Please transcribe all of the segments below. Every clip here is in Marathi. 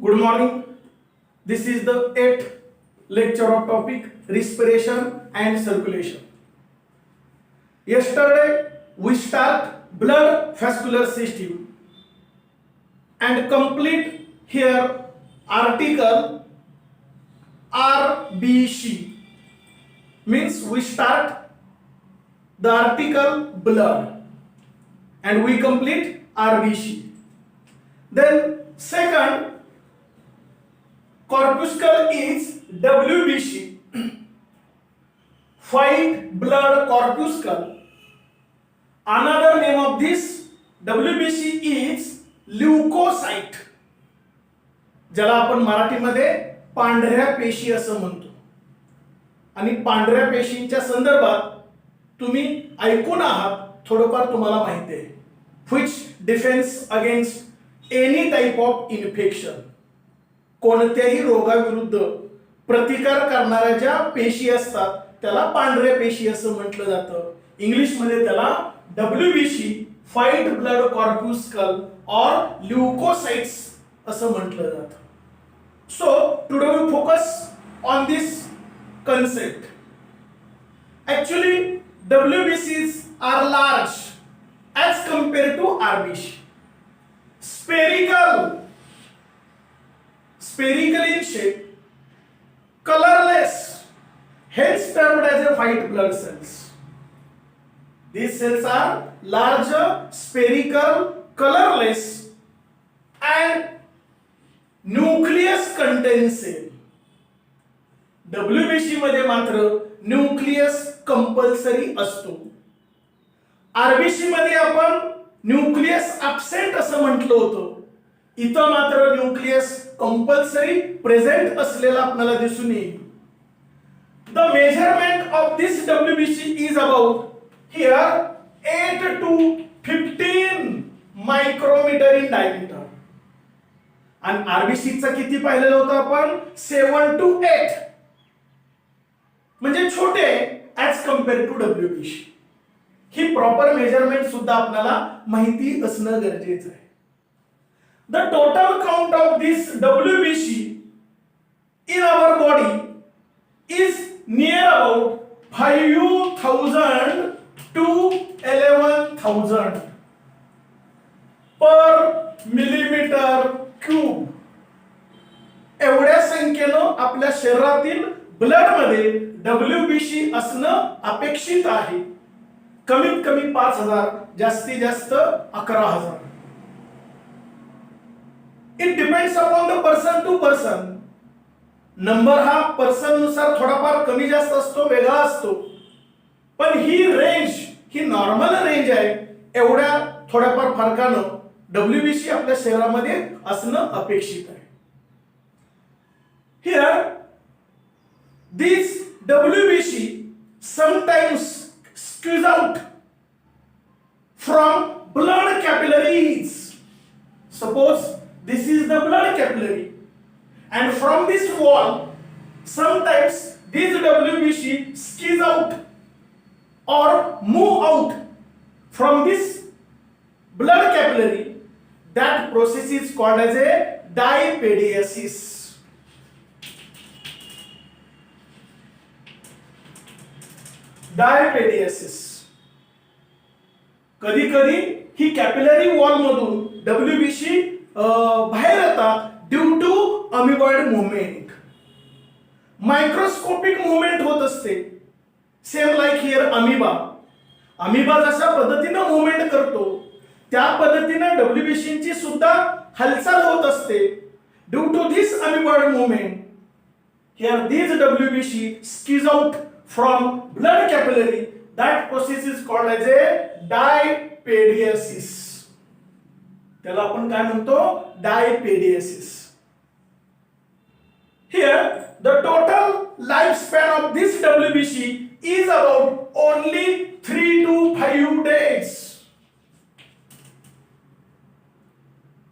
Good morning. This is the 8th lecture of topic respiration and circulation. Yesterday we start blood vascular system and complete here article RBC means we start the article blood and we complete RBC. Then second corpuscle is WBC, white blood corpuscle. Another name of this WBC is ल्युकोसाइट, ज्याला आपण मराठीमध्ये पांढऱ्या पेशी असं म्हणतो. आणि पांढऱ्या पेशींच्या संदर्भात तुम्ही ऐकून आहात, थोडंफार तुम्हाला माहिती आहे. Which defence against any type of infection, कोणत्याही रोगाविरुद्ध प्रतिकार करणाऱ्या ज्या पेशी असतात त्याला पांढऱ्या पेशी असं म्हटलं जातं. इंग्लिश मध्ये त्याला WBC व्हाईट ब्लड कॉर्प्युस्कल और ल्युकोसाइट्स असं म्हटलं जातं. So today we focus on this concept. Actually WBCs are large as compared to RBC. Spherical in shape, colorless, hence termed as a white blood cells. These cells are larger, spherical, colorless and nucleus contains cell. WBC मध्ये मात्र न्यूक्लियस कंपल्सरी असतो. RBC मध्ये आपण न्यूक्लियस ॲब्सेंट असं म्हटलं होतं. इथं मात्र न्यूक्लियस कंपल्सरी प्रेझेंट असलेला आपल्याला दिसून येईल. The measurement of this WBC is about here 8 to 15 micrometre in diameter. आणि RBC चा किती पाहिलेलं होतं आपण? 7 to 8, म्हणजे छोटे ऍज कंपेअर टू WBC. ही प्रॉपर मेजरमेंट सुद्धा आपल्याला माहिती असणं गरजेचं आहे. The total count of this WBC in our body is near about 5000 to 11000 per millimetre cube. एवढ्या संख्येनं आपल्या शरीरातील ब्लड मध्ये WBC असणं अपेक्षित आहे. कमीत कमी 5000, जास्तीत जास्त 11000. It depends upon the person to person. Number हा पर्सन नुसार थोडाफार कमी जास्त असतो, वेगळा असतो. पण ही रेंज ही नॉर्मल रेंज आहे. एवढ्या थोड्याफार फरकानं WBC आपल्या शरीरामध्ये असणं अपेक्षित आहे. Here this WBC sometimes squeeze out from blood capillaries. Suppose this is the blood capillary and from this wall sometimes this WBC squeeze out or move out from this blood capillary. That process is called as a diapediasis. Diapedesis. कधी कधी ही कॅपिलरी वॉल मधून WBC बाहेर येतात due to amoeboid movement. Microscopic movement होत असते. सेम लाईक हियर अमिबा जशा पद्धतीनं मुवमेंट करतो त्या पद्धतीनं WBC ची सुद्धा हालचाल होत असते. Due to this amoeboid movement here this WBC squeeze out from blood capillary. That process is called as a diapediasis. त्याला आपण काय म्हणतो? Diapediasis. Here the total lifespan of this WBC is about only 3 to 5 days.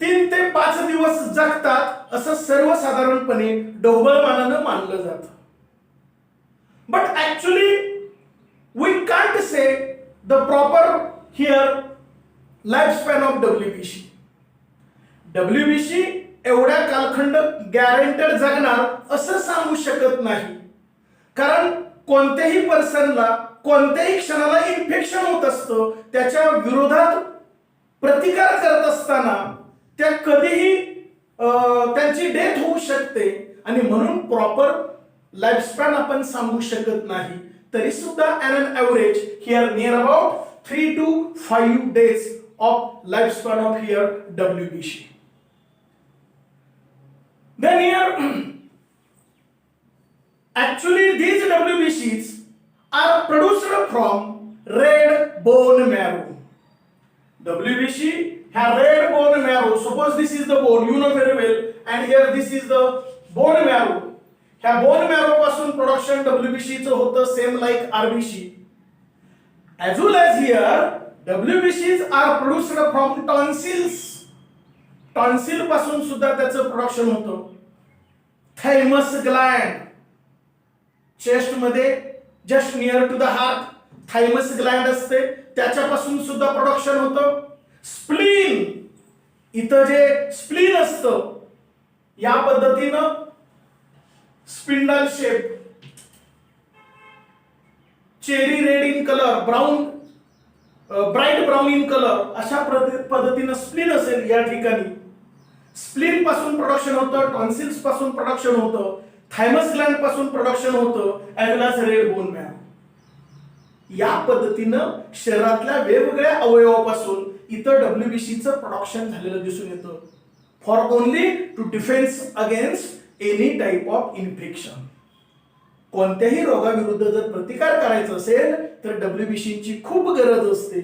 3 ते 5 दिवस जगतात असं सर्वसाधारणपणे ढोबळमानानं मानलं जातं. But actually we can't say the proper here lifespan of WBC. WBC एवढ्या कालखंड गॅरंटेड जगणार असं सांगू शकत नाही. कारण कोणत्याही पर्सनला कोणत्याही क्षणाला इन्फेक्शन होत असतं. त्याच्या विरोधात प्रतिकार करत असताना त्या कधीही त्यांची डेथ होऊ शकते आणि म्हणून प्रॉपर लाईफस्पॅन आपण सांगू शकत नाही. तरी सुद्धा an average here near about 3 to 5 days of lifespan of here WBC. Then here actually these WBCs are produced from red bone marrow. WBC have red bone marrow. Suppose this is the bone, you know very well, and here this is the bone marrow. ह्या bone marrow पासून प्रोडक्शन WBC चं होतं same like RBC. As well as here, WBCs are produced from tonsils. Tonsil पासून सुद्धा त्याचं प्रोडक्शन होतं. थायमस ग्लँड, चेस्ट मध्ये just near to the heart thymus gland असते, त्याच्यापासून सुद्धा प्रोडक्शन होतं. स्प्लीन, इथं जे स्प्लीन असतं या पद्धतीनं spindle shape, cherry red in colour, brown, bright brown in colour, अशा पद्धतीनं स्प्लीन असेल या ठिकाणी. स्प्लीन पासून प्रोडक्शन होतं, टॉन्सिल्स पासून प्रोडक्शन होतं, थायमस ग्लँड पासून प्रोडक्शन होतं, ॲज वेल एज रेड बोन मॅरो. या पद्धतीनं शरीरातल्या वेगवेगळ्या अवयवापासून इतर WBCचं प्रोडक्शन झालेलं दिसून येतं. For only to defence against any type of infection. कोणत्याही रोगाविरुद्ध जर प्रतिकार करायचा असेल तर WBCची खूप गरज असते.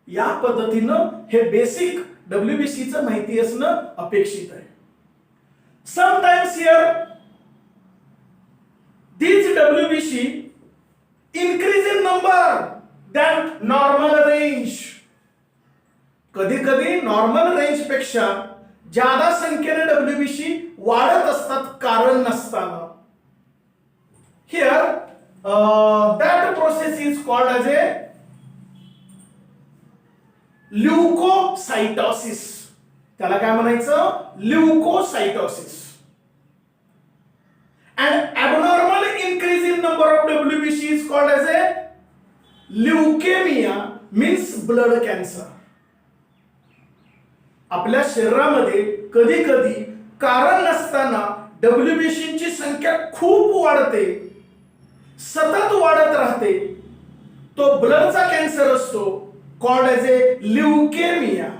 या पद्धतीनं हे बेसिक WBCचं माहिती असणं अपेक्षित आहे. Sometimes here these WBC increase in number than normal range. कधी कधी नॉर्मल रेंज पेक्षा ज्यादा संख्येने WBC वाढत असतात कारण नसताना. Here that process is called as a ल्युकोसाइटोसिस. त्याला काय म्हणायचं? ल्युकोसाइटोसिस. And abnormal increase in number of WBC is called as a leukemia, means blood cancer. आपल्या शरीरामध्ये कधी कधी कारण नसताना WBCची संख्या खूप वाढते, सतत वाढत राहते. तो ब्लडचा कॅन्सर असतो, कॉल्ड एज ए ल्युकेमिया.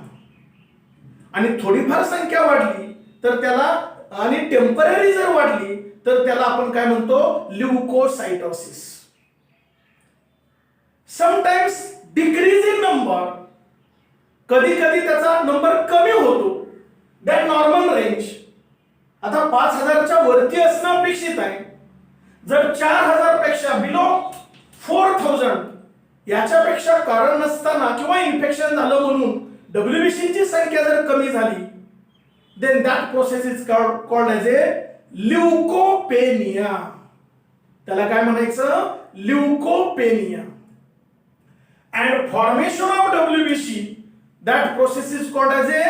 आणि थोडीफार संख्या वाढली तर त्याला, आणि टेम्पररी जर वाढली तर त्याला आपण काय म्हणतो? ल्युकोसाइटोसिस. समटाइम्स डिक्रीज इन नंबर, कधी कधी त्याचा नंबर कमी होतो दॅट नॉर्मल रेंज. आता 5000च्या वरती असणं अपेक्षित आहे. जर 4000 पेक्षा बिलो 4000 याच्यापेक्षा कारण नसताना किंवा इन्फेक्शन झालं म्हणून WBCची संख्या जर कमी झाली, then that process is called as a ल्युकोपेनिया. त्याला काय म्हणायचं? ल्युकोपेनिया. And formation of WBC, that process is called as a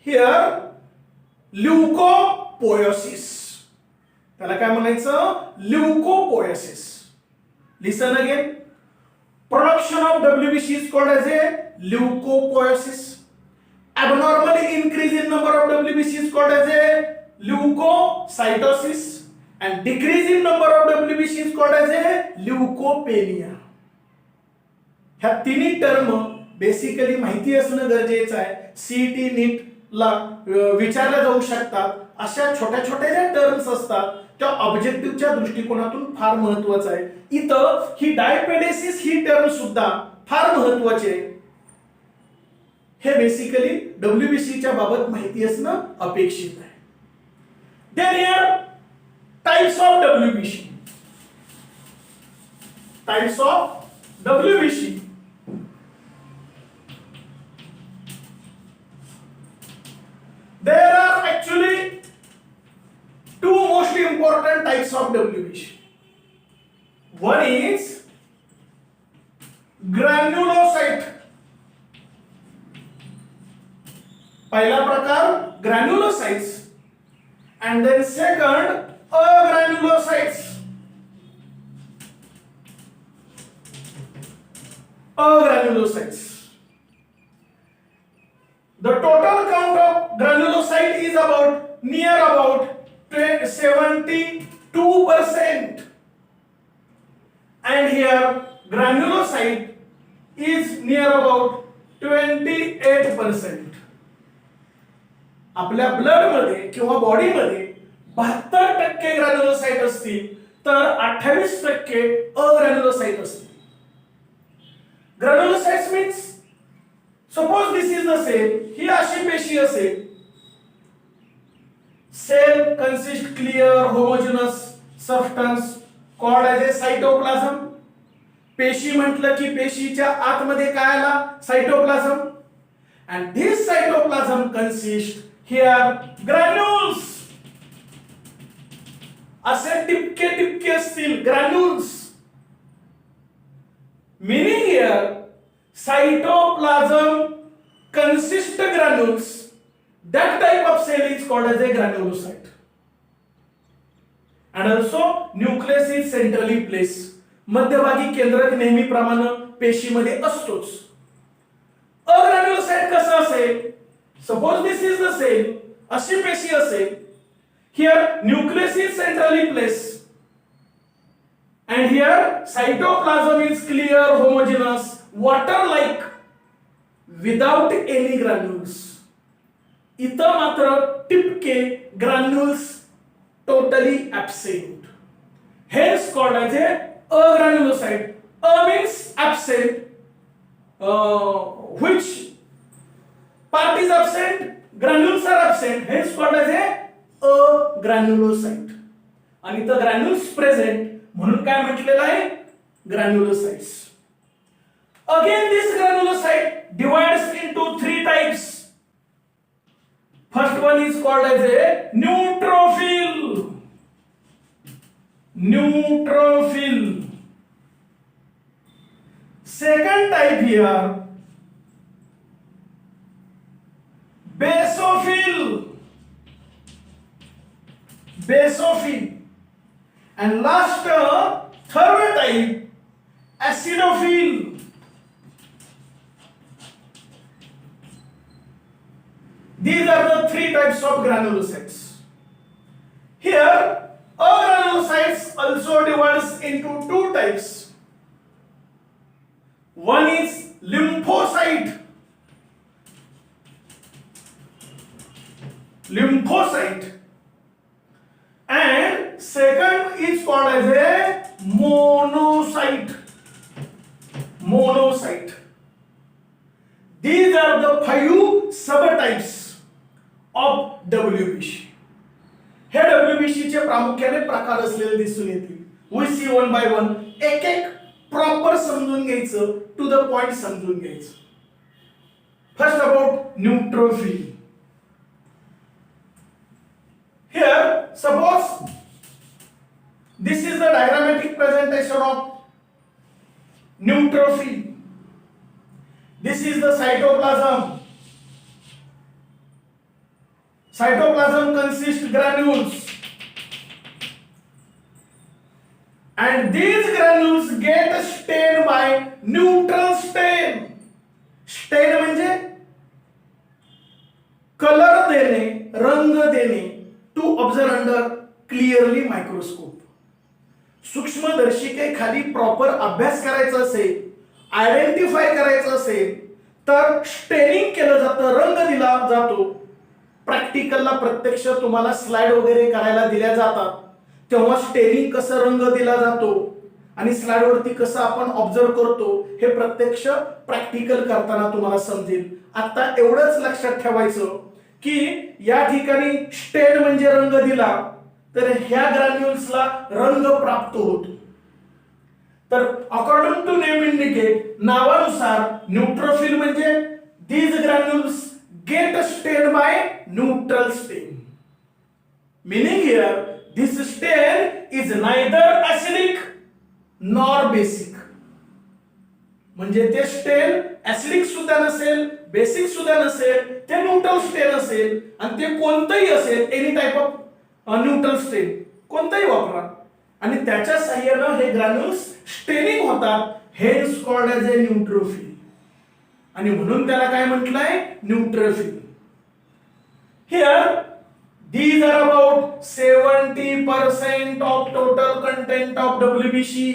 here ल्युकोपोयोसिस. त्याला काय म्हणायचं? ल्युकोपोयोसिस. Listen again. Production of WBC is called as a leukopoiesis. Abnormally increase in number of WBC is called as a leukocytosis, and decrease in number of WBC is called as a leukopenia. ह्या तिन्ही टर्म बेसिकली माहिती असणं गरजेचं आहे. CET नीट ला विचारल्या जाऊ शकतात. अशा छोट्या छोट्या ज्या टर्म्स असतात त्या ऑब्जेक्टिव्हच्या दृष्टिकोनातून फार महत्वाचं आहे. इथं ही डायपेडेसिस ही टर्म सुद्धा फार महत्वाची आहे. हे बेसिकली WBCच्या बाबत माहिती असणं अपेक्षित आहे. Then here types of WBC. Types of WBC. There are actually two most important types of WBC. One is granulocyte पहिला प्रकार ग्रॅन्युलोसाइट्स and then second agranulocytes. Agranulocytes. The total count of granulocyte is near about 72%, and here granulocyte is near about 28%. आपल्या ब्लड मध्ये किंवा बॉडी मध्ये 72% ग्रॅन्युलोसाइट असतील तर 28% अग्रॅन्युलोसाइट असतील. Granulocytes means suppose this is the cell, ही अशी पेशी असेल. Cell consist clear homogenous substance called as a cytoplasm. पेशी म्हटलं की पेशीच्या आतमध्ये काय आला? साइटोप्लाझम. and this cytoplasm consists here granules. असे टिपके टिपके असतील granules, meaning here cytoplasm consists granules. That type of cell is called as a granulocyte. And also nucleus is centrally placed. मध्यभागी केंद्रक नेहमीप्रमाणे पेशीमध्ये असतोच. अग्रॅन्युलोसाइट कसं असेल? Suppose this is the cell, अशी पेशी असेल. Here nucleus is centrally placed and here cytoplasm is clear, homogeneous, water like without any granules. इथं मात्र टिपके granules totally absent. Hence called as a agranulocyte. A means absent. Which part is absent? Granules are absent. Hence called as a agranulocyte. आणि इथं granules present म्हणून काय म्हटलेलं आहे? Granulocytes. Again this granulocyte divides into three types. First one is called as a neutrophil. Neutrophil. Second type here basophil. Basophil. And last third type acidophil. These are the three types of granulocytes. Here agranulocytes also divides into two types. One is lymphocyte. Lymphocyte. And second is called as a monocyte. Monocyte. These are the 5 subtypes of WBC. हे WBC चे प्रामुख्याने प्रकार असलेले दिसून येतील. We see one by one. एक एक प्रॉपर समजून घ्यायचं, टू द पॉइंट समजून घ्यायचं. First about neutrophil. Here suppose this is the diagrammatic presentation of neutrophil. This is the cytoplasm. Cytoplasm consists granules. And these granules get stained by neutral stain. Stain म्हणजे कलर देणे, रंग देणे. To observe under clearly microscope. सूक्ष्मदर्शिकेखाली प्रॉपर अभ्यास करायचा असेल, आयडेंटिफाय करायचं असेल तर स्टेनिंग केलं जातं, रंग दिला जातो. प्रॅक्टिकलला प्रत्यक्ष तुम्हाला स्लाइड वगैरे करायला दिल्या जातात तेव्हा स्टेनिंग कसं रंग दिला जातो आणि स्लाइड वरती कसं आपण ऑब्झर्व करतो हे प्रत्यक्ष प्रॅक्टिकल करताना तुम्हाला समजेल. आता एवढंच लक्षात ठेवायचं की या ठिकाणी स्टेन म्हणजे रंग दिला तर ह्या ग्रॅन्युल्सला रंग प्राप्त होतो. तर अकॉर्डिंग टू नेम इंडिकेट, नावानुसार न्यूट्रोफिल म्हणजे these granules get stained by neutral stain. Meaning here this stain is neither acidic nor basic. म्हणजे ते स्टेन ऍसिडिक सुद्धा नसेल, बेसिक सुद्धा नसेल, ते न्यूट्रल स्टेन असेल आणि ते कोणतंही असेल, एनी टाइप ऑफ न्यूट्रल स्टेन कोणताही वापरा आणि त्याच्या साहाय्याने हे ग्रॅन्युल्स स्टेनिंग होतात, hence called as a neutrophil आणि म्हणून त्याला काय म्हटलंय, neutrophil. Here these are about 70% of total content of WBC.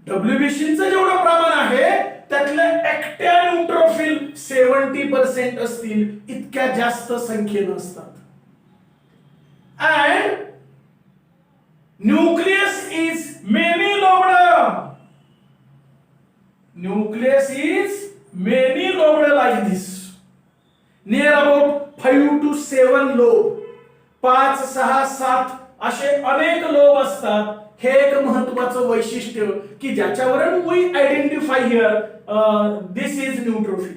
WBC चं जेवढं प्रमाण आहे त्यातले एकट्या न्यूट्रोफिल 70% असतील, इतक्या जास्त संख्येने असतात. and nucleus is many lobed. Nucleus is many lobed like this. Near about 5 to 7 lobe, 5, 6, 7 असे अनेक लोब असतात. हे एक महत्त्वाचं वैशिष्ट्य की ज्याच्यावरून we identify here this is neutrophil.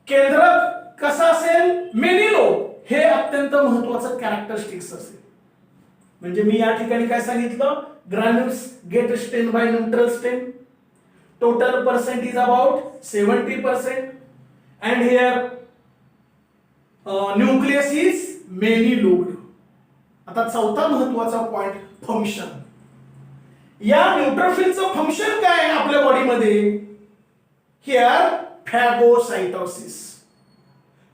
केंद्र कसं असेल, मेनी लोब, हे अत्यंत महत्त्वाचं कॅरेक्टरिस्टिक्स असेल. म्हणजे मी या ठिकाणी काय सांगितलं, ग्रॅन्युल्स गेट स्टेन बाय न्यूट्रल स्टेन, total percent is about 70%. And here nucleus is many lobed. आता चौथा महत्वाचा पॉइंट, फंक्शन. या न्यूट्रोफिलचं फंक्शन काय आहे आपल्या बॉडीमध्ये, here phagocytosis.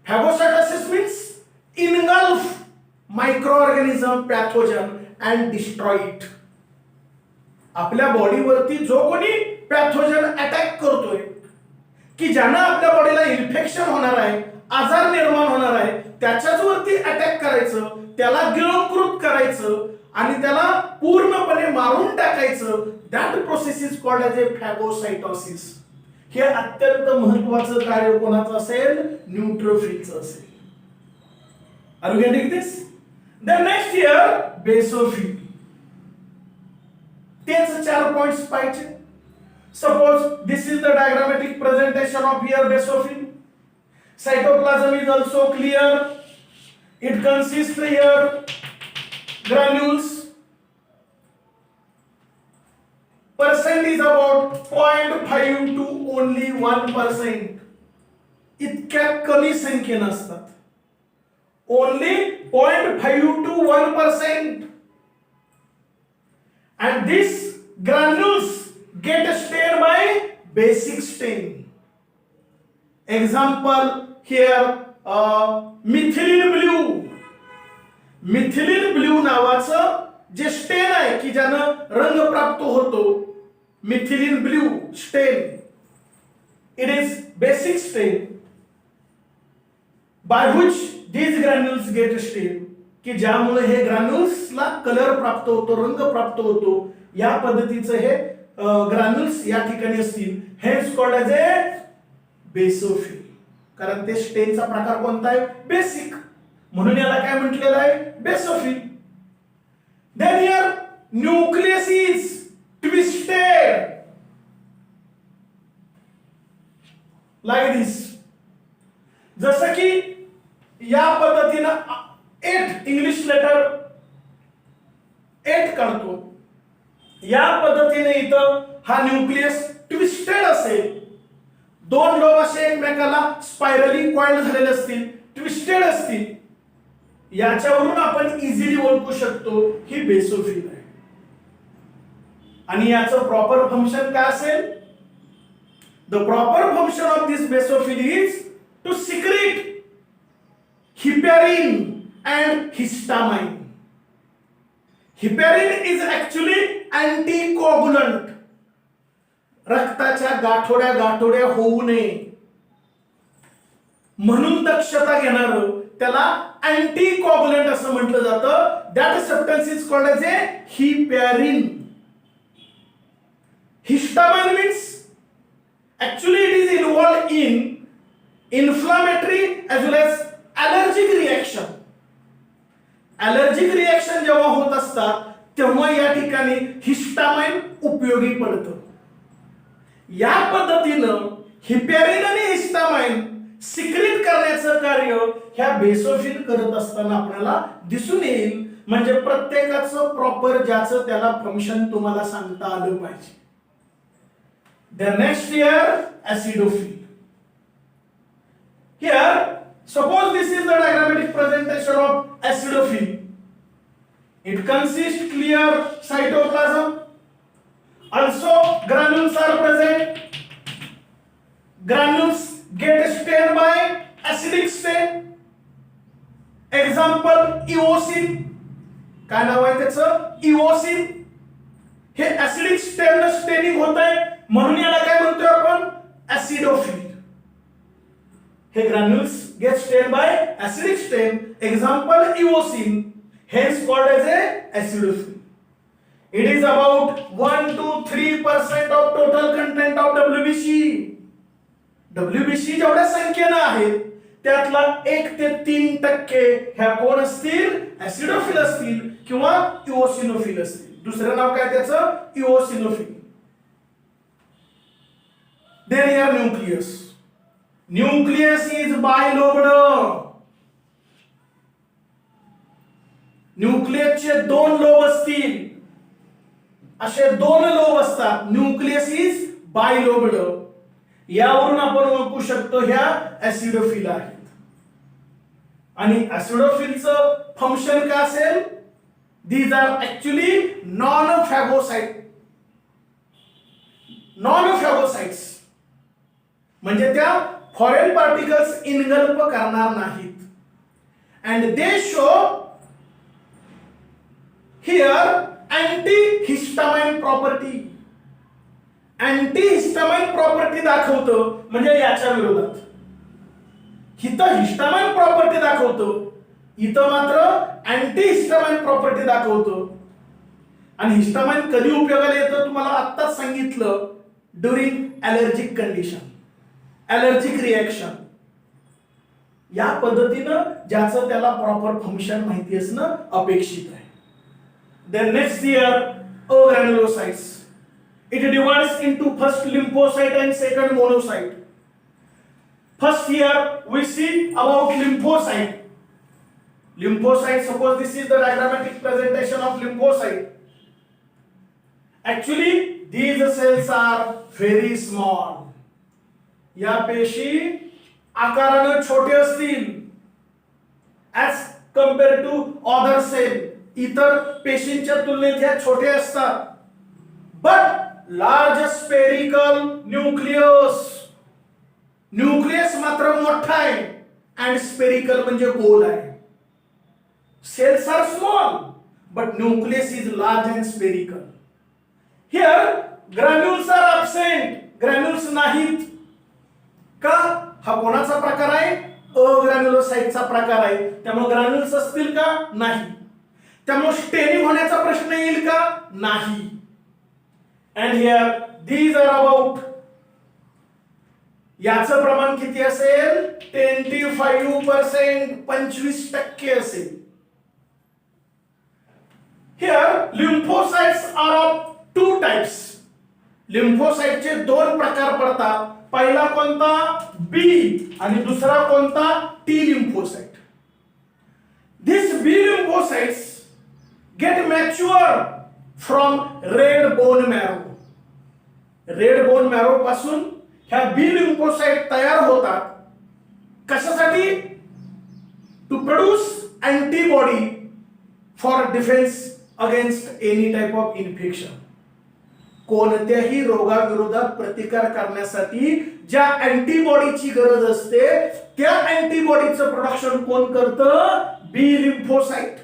Phagocytosis means engulf microorganism, pathogen and destroy it. आपल्या बॉडीवरती जो कोणी पॅथोजन अटॅक करतोय की ज्यानं आपल्या बॉडीला इन्फेक्शन होणार आहे, आजार निर्माण होणार आहे, त्याच्याच वरती अटॅक करायचं, त्याला गिळंकृत करायचं आणि त्याला पूर्णपणे मारून टाकायचं, that process is called as a phagocytosis. हे अत्यंत महत्त्वाचं कार्य कोणाचं असेल, न्यूट्रोफिलचं असेल. Are you getting this? Then next here basophil. तेच 4 पॉइंट्स पाहिजे. Suppose this is the diagrammatic presentation of here basophil. Cytoplasm is also clear. It consists here granules. Percent is about 0.5 to only 1%. इतक्या कमी संख्येने असतात. Only 0.5 to 1%. And these granules get stained by basic stain. Example here methylene blue. Methylene blue नावाचं जे स्टेन आहे की ज्यानं रंग प्राप्त होतो, मिथिलीन ब्ल्यू स्टेन, इट इज बेसिक स्टेन by which these granules get stained, की ज्यामुळे हे ग्रॅन्युल्सला कलर प्राप्त होतो, रंग प्राप्त होतो. या पद्धतीचं हे ग्रॅन्युल्स या ठिकाणी असतील, hence called as a basophil. कारण ते स्टेनचा प्रकार कोणता आहे, बेसिक, म्हणून याला काय म्हटलेलं आहे, basophil. Then here nucleus is twisted like this. जसं की या पद्धतीनं 8 इंग्लिश लेटर 8 काढतो, या पद्धतीने इथं हा न्यूक्लियस ट्विस्टेड असेल. 2 लोब असे एकमेकाला स्पायरली कॉइल्ड झालेले असतील, ट्विस्टेड असतील. याच्यावरून आपण इझिली ओळखू शकतो ही बेसोफिल आहे. आणि याचं प्रॉपर फंक्शन काय असेल, the proper function of this basophil is to secrete heparin and histamine. Heparin is actually anticoagulant, रक्ताच्या गाठोड्या होऊ नये म्हणून दक्षता घेणार, त्याला अँटीकोगुलंट असं म्हटलं जातं. That substance is called as a heparin. Histamine means actually it is involved in inflammatory as well as allergic reaction. Allergic reaction जेव्हा होत असतात तेव्हा या ठिकाणी हिस्टामाइन उपयोगी पडतं. या पद्धतीनं हिपॅरिन आणि हिस्टामाइन सिक्रेट करण्याचं कार्य ह्या बेसोफिल करत असताना आपल्याला दिसून येईल. म्हणजे प्रत्येकाचं प्रॉपर ज्याचं त्याला फंक्शन तुम्हाला सांगता आलं पाहिजे. The next here, acidophile. Here, suppose this is the diagrammatic presentation of acidophile. It consists clear cytoplasm. Also, granules are present. Granules get stained by acidic stain. Example, eosin. काय नाव आहे त्याचं? इओसिन. हे ऍसिडिक स्टेनिंग होत आहे, म्हणून याला काय म्हणतोय आपण? ऍसिडोफिल. हे ग्रॅन्युल्स गेट स्टेन बाय ऍसिडिक स्टेन. Example, eosin. Hence called as a acidophile. It is about 1 to 3% of total content of WBC. WBC जेवढ्या संख्येनं आहेत त्यातला 1 ते 3% ह्या कोण असतील? ऍसिडोफिल असतील किंवा इओसिनोफिल असतील. दुसरं नाव काय त्याचं? Eosinophil. Then here nucleus. Nucleus is bilobed. न्यूक्लियसचे 2 lobe असतील. असे 2 लोब असतात. Nucleus is bilobed. यावरून आपण ओळखू शकतो ह्या ऍसिडोफिल आहेत. आणि ऍसिडोफिलचं फंक्शन काय असेल? These are actually non phagocytes. म्हणजे त्या फॉरेन पार्टिकल्स इनगल्प करणार नाहीत. And they show here antihistamine property. antihistamine property दाखवतं म्हणजे याच्या विरोधात. इथं हिस्टामाइन प्रॉपर्टी दाखवतो, इथं मात्र अँटीहिस्टामाइन प्रॉपर्टी दाखवतो. आणि हिस्टामाइन कधी उपयोगाला येतं तुम्हाला आत्ताच सांगितलं, during allergic condition, allergic reaction. या पद्धतीनं ज्याचं त्याला प्रॉपर फंक्शन माहिती असणं अपेक्षित आहे. Then next here, granulocytes. It divides into first lymphocyte and second monocyte. First here we see about lymphocyte. Lymphocyte, suppose this is the diagrammatic presentation of lymphocyte. Actually, these cells are very small. या पेशी आकाराने छोटे असतील as compared to other cell. इतर पेशींच्या तुलनेत ह्या छोटे असतात. But large spherical nucleus. Nucleus मात्र मोठा आहे अँड स्पेरिकल म्हणजे गोल आहे. Cells are small but nucleus is large and spherical. Here granules are absent. Granules नाहीत. का? हा कोणाचा प्रकार आहे? अग्रॅन्युलोसाइटचा प्रकार आहे. त्यामुळे ग्रॅन्युल्स असतील का? नाही. त्यामुळे स्टेनिंग होण्याचा प्रश्न येईल का? नाही. And here these are about. याचं प्रमाण किती असेल? 25%, 25% असेल. Here lymphocytes are of 2 types. लिम्फोसाइटचे 2 प्रकार पडतात. पहिला कोणता? बी आणि दुसरा कोणता? T lymphocyte. These B lymphocytes get mature from red bone marrow. Red bone marrow पासून ह्या बी लिम्फोसाइट तयार होतात. कशासाठी? To produce antibody for defence against any type of infection. कोणत्याही रोगाविरोधात प्रतिकार करण्यासाठी ज्या अँटीबॉडीची गरज असते त्या अँटीबॉडीचं प्रोडक्शन कोण करतं? B lymphocyte.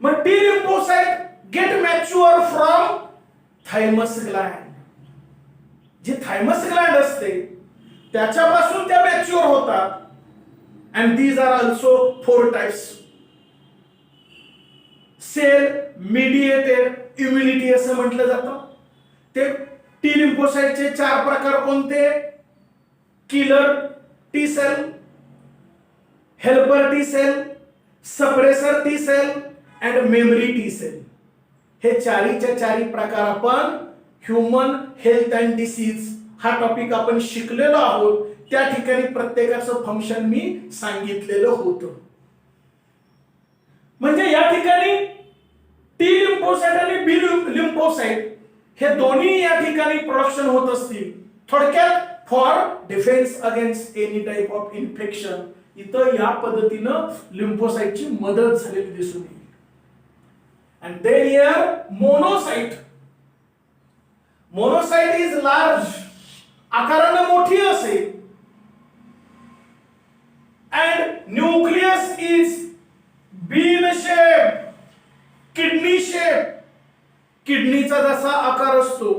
मग T lymphocyte get mature from thymus gland. जी थायमस ग्लँड असते त्याच्यापासून त्या मॅच्युअर होतात. And these are also 4 types. Cell mediated immunity असं म्हटलं जातं. ते टी लिम्फोसाइटचे 4 प्रकार कोणते? Killer T cell, helper T cell, suppressor T cell and memory T cell. हे 4च्या 4 प्रकार आपण ह्यूमन हेल्थ अँड डिसीज हा टॉपिक आपण शिकलेलो आहोत. त्या ठिकाणी प्रत्येकाचं फंक्शन मी सांगितलेलं होतं. म्हणजे या ठिकाणी टी लिम्फोसाइट आणि बी लिम्फोसाइट हे दोन्ही या ठिकाणी प्रोडक्शन होत असतील. थोडक्यात for defence against any type of infection इथं या पद्धतीनं लिम्फोसाइटची मदत झालेली दिसून येईल. And then here monocyte. Monocyte is large, आकाराने मोठी असेल. And nucleus is bean shape, kidney shape. किडनीचा जसा आकार असतो,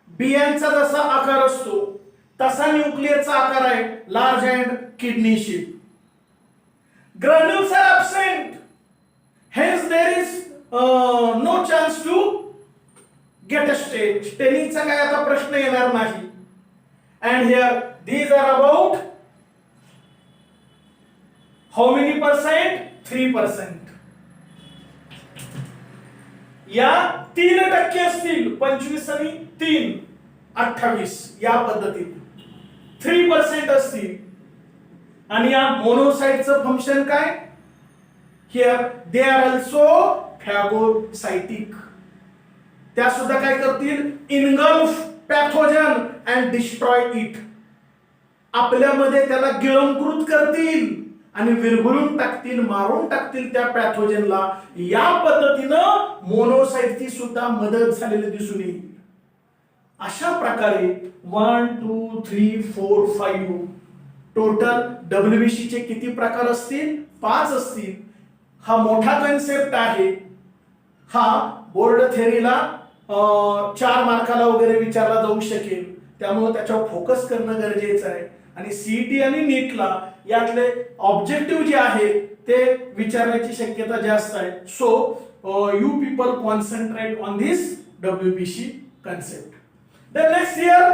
बियांचा जसा आकार असतो, तसा न्यूक्लियसचा आकार आहे, large and kidney shape. Granules are absent, hence there is no chance to get a stain. स्टेनिंगचा काय आता प्रश्न येणार नाही. And here these are about how many percent? 3%. या 3% असतील, 25 आणि 3 28 या पद्धतीने 3% असतील. आणि या मोनोसाइटचं फंक्शन काय? Here they are also phagocytic. त्या सुद्धा काय करतील? Engulf pathogen and destroy it. आपल्यामध्ये त्याला गिळंकृत करतील आणि विरघळून टाकतील, मारून टाकतील त्या पॅथोजनला. या पद्धतीनं मोनोसाइटची सुद्धा मदत झालेली दिसून येईल. अशा प्रकारे 1 2 3 4 5 टोटल WBC चे किती प्रकार असतील? 5 असतील. हा मोठा कन्सेप्ट आहे. हा बोर्ड थेअरीला 4 मार्काला वगैरे विचारला जाऊ शकेल, त्यामुळे त्याच्यावर फोकस करणं गरजेचं आहे. आणि सीईटी आणि नीटला यातले ऑब्जेक्टिव्ह जे आहे ते विचारण्याची शक्यता जास्त आहे. So you people concentrate on this WBC concept. Then next here,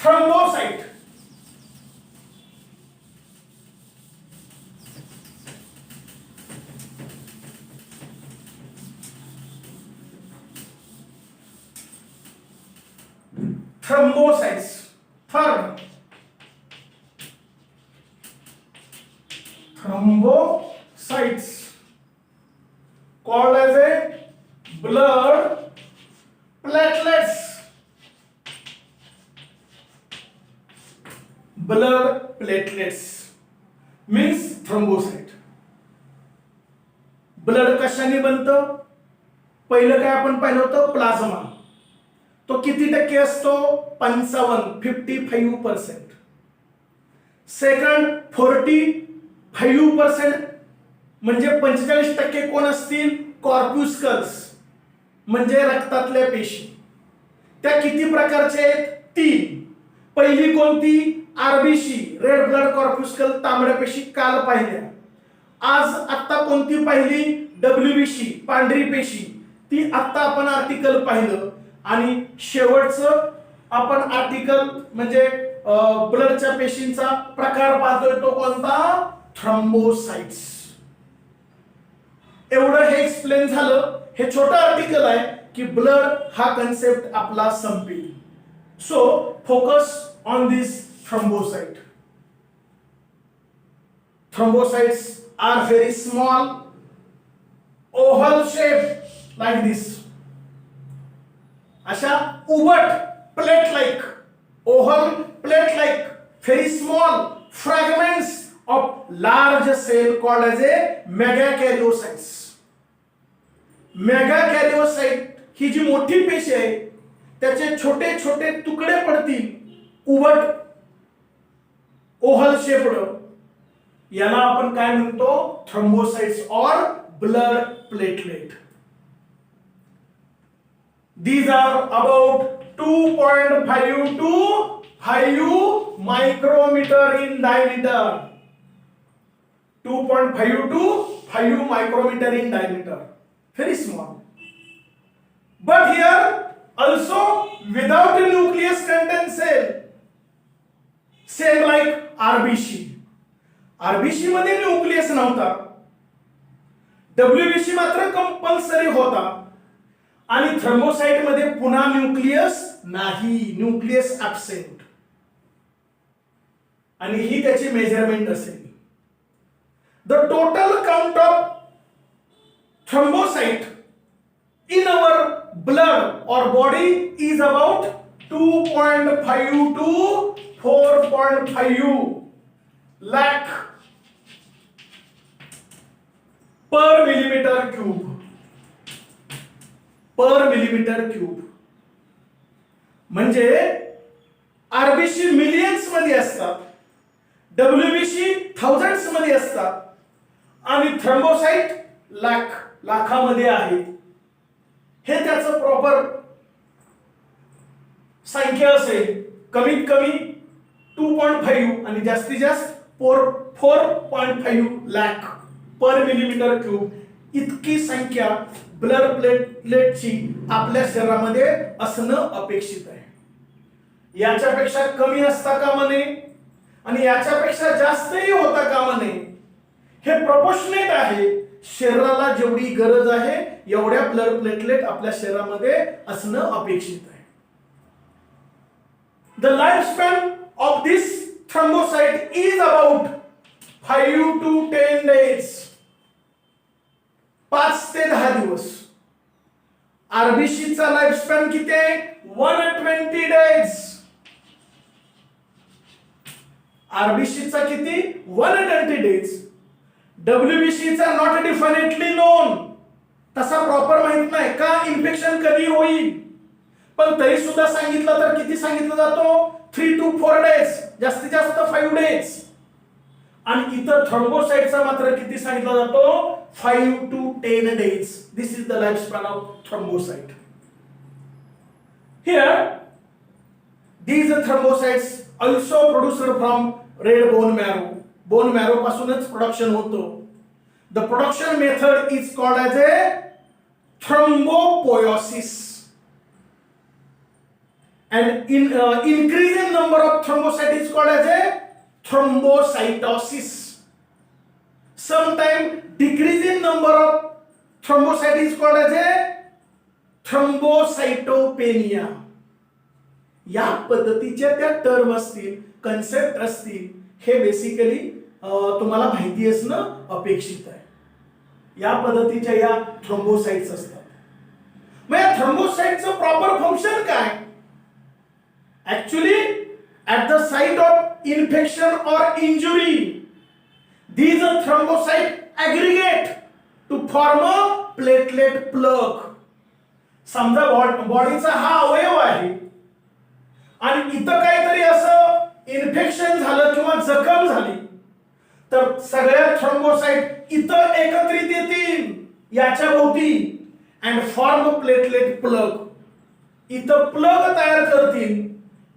thrombocyte. Thrombocytes. Third, thrombocytes called as a blood platelets. Blood platelets means thrombocyte. Blood कशाने बनतं? पहिलं काय आपण पाहिलं होतं? प्लाझ्मा. तो किती टक्के असतो? 55% सेकंड 45% म्हणजे 45% कोण असतील? कॉर्प्युस्कल्स म्हणजे रक्तातल्या पेशी. त्या किती प्रकारचे आहेत? 3. पहिली कोणती? आरबीसी, रेड ब्लड कॉर्प्युस्कल, तांबड्या पेशी काल पाहिल्या. आज आता कोणती पाहिली? WBC, पांढरी पेशी. ती आता आपण आर्टिकल पाहिलं. आणि शेवटचं आपण आर्टिकल म्हणजे ब्लडच्या पेशींचा प्रकार पाहतोय तो कोणता? थ्रोम्बोसाइट्स. एवढं हे एक्सप्लेन झालं. हे छोटं आर्टिकल आहे की ब्लड हा कन्सेप्ट आपला संपेल. So focus on this thrombocyte. Thrombocytes are very small, oval shape like this. अशा उभट plate like, oval plate like, very small fragments of large cell called as a megakaryocytes. मेगाकॅरियोसाइट ही जी मोठी पेशी आहे त्याचे छोटे छोटे तुकडे पडतील उभट ओव्हल शेप्ड. याला आपण काय म्हणतो? थ्रोम्बोसाइट्स और blood platelet. These are about 2.5 to 5 micrometer in diameter. 2.5 to 5 micrometer in diameter. Very small. But here also without a nucleus contained cell. Same like RBC. RBC मध्ये न्यूक्लियस नव्हता. WBC मात्र कंपल्सरी होता. आणि थ्रोम्बोसाइट मध्ये पुन्हा न्यूक्लियस नाही, न्यूक्लियस ॲब्सेंट. आणि ही त्याची मेजरमेंट असेल. The total count of thrombocyte in our blood or body is about 2.5 to 4.5 lakh per millimeter cube. म्हणजे आरबीसी मिलियन्स मध्ये असतात, डब्ल्यूबीसी थाउजंड्स मध्ये असतात आणि थ्रोम्बोसाइट लाखामध्ये आहेत. हे त्याचं प्रॉपर संख्या असेल. कमीत कमी 2.5 आणि जास्तीत जास्त 4.5 लाख पर मिलीमीटर क्यूब इतकी संख्या ब्लड प्लेटलेटची आपल्या शरीरामध्ये असणं अपेक्षित आहे. याच्यापेक्षा कमी असता कामा नये आणि याच्यापेक्षा जास्तही होता कामा नये. हे प्रोपोर्शनेट आहे. शरीराला जेवढी गरज आहे एवढ्या ब्लड प्लेटलेट आपल्या शरीरामध्ये असणं अपेक्षित आहे. The lifespan of this thrombocyte is about 5 to 10 days. 5 ते 10 दिवस. आरबीसीचा लाईफस्पॅन किती आहे? 120 डेज. आरबीसीचा किती? 120 डेज. डब्ल्यूबीसीचा नॉट डिफिनेटली नोन. तसा प्रॉपर माहित नाही का इन्फेक्शन कधी होईल, पण तरी सुद्धा सांगितलं तर किती सांगितलं जातो? 3 to 4 डेज, जास्तीत जास्त 5 डेज. आणि इतर थ्रोम्बोसाइटचा मात्र किती सांगितलं जातो? 5 to 10 days. This is the lifespan of thrombocyte. Here, these thrombocytes also produced from red bone marrow. Bone marrow पासूनच प्रोडक्शन होतो. The production method is called as a thrombopoiesis. And increase in number of thrombocytes is called as a thrombocytosis. Sometimes decrease in number of thrombocytes is called as a thrombocytopenia. या पद्धतीच्या त्या टर्म असतील, कन्सेप्ट असतील, हे बेसिकली तुम्हाला माहिती असणं अपेक्षित आहे. या पद्धतीच्या या थ्रोम्बोसाइट्स असतात. मग या थ्रोम्बोसाइटचं प्रॉपर फंक्शन काय? Actually, at the site of infection or injury, these thrombocytes aggregate to form a platelet plug. समजा बॉडीचा हा अवयव आहे आणि इथं काहीतरी असं इन्फेक्शन झालं किंवा जखम झाली तर सगळ्या थ्रोम्बोसाइट इथं एकत्रित येतील याच्या भोवती अँड फॉर्म प्लेटलेट प्लग. इथं प्लग तयार करतील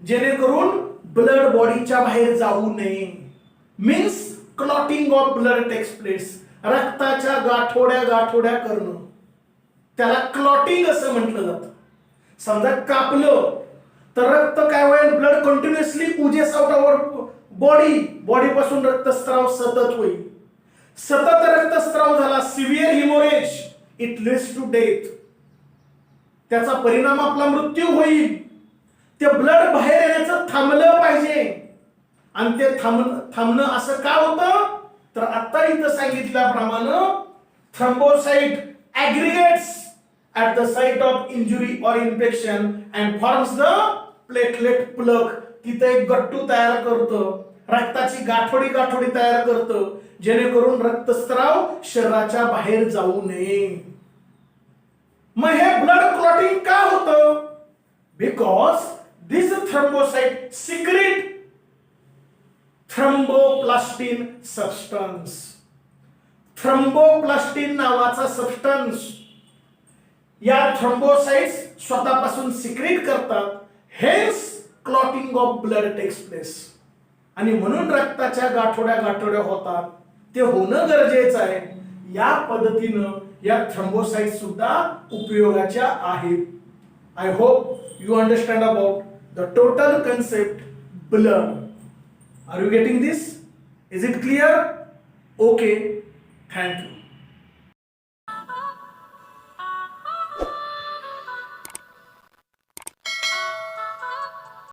जेणेकरून ब्लड बॉडीच्या बाहेर जाऊ नये. Means clotting of blood takes place. रक्ताच्या गाठोड्या करणं त्याला क्लॉटिंग असं म्हटलं जातं. समजा कापलं तर रक्त काय होईल? Blood continuously oozes out our body पासून रक्तस्राव सतत होईल. सतत रक्तस्राव झाला, severe haemorrhage, it leads to death. त्याचा परिणाम आपला मृत्यू होईल. ते ब्लड बाहेर येण्याचं थांबलं पाहिजे आणि ते थांबणं असं का होतं? तर आता इथं सांगितल्याप्रमाणे thrombocyte aggregates at the site of injury or infection and forms the platelet plug. तिथे एक गट्टू तयार करतं, रक्ताची गाठोडी तयार करतं जेणेकरून रक्तस्राव शरीराच्या बाहेर जाऊ नये. मग हे ब्लड क्लॉटिंग का होतं? Because this thrombocyte secrete thromboplastin substance. Thromboplastin नावाचा सबस्टन्स या थ्रोम्बोसाइट्स स्वतःपासून सिक्रेट करतात. Hence clotting of blood takes place. आणि म्हणून रक्ताच्या गाठोड्या होतात. ते होणं गरजेचं आहे. या पद्धतीनं या थ्रोम्बोसाइट्स सुद्धा उपयोगाच्या आहेत. I hope you understand about the total concept blood. Are you getting this? Is it clear? Okay, thank you.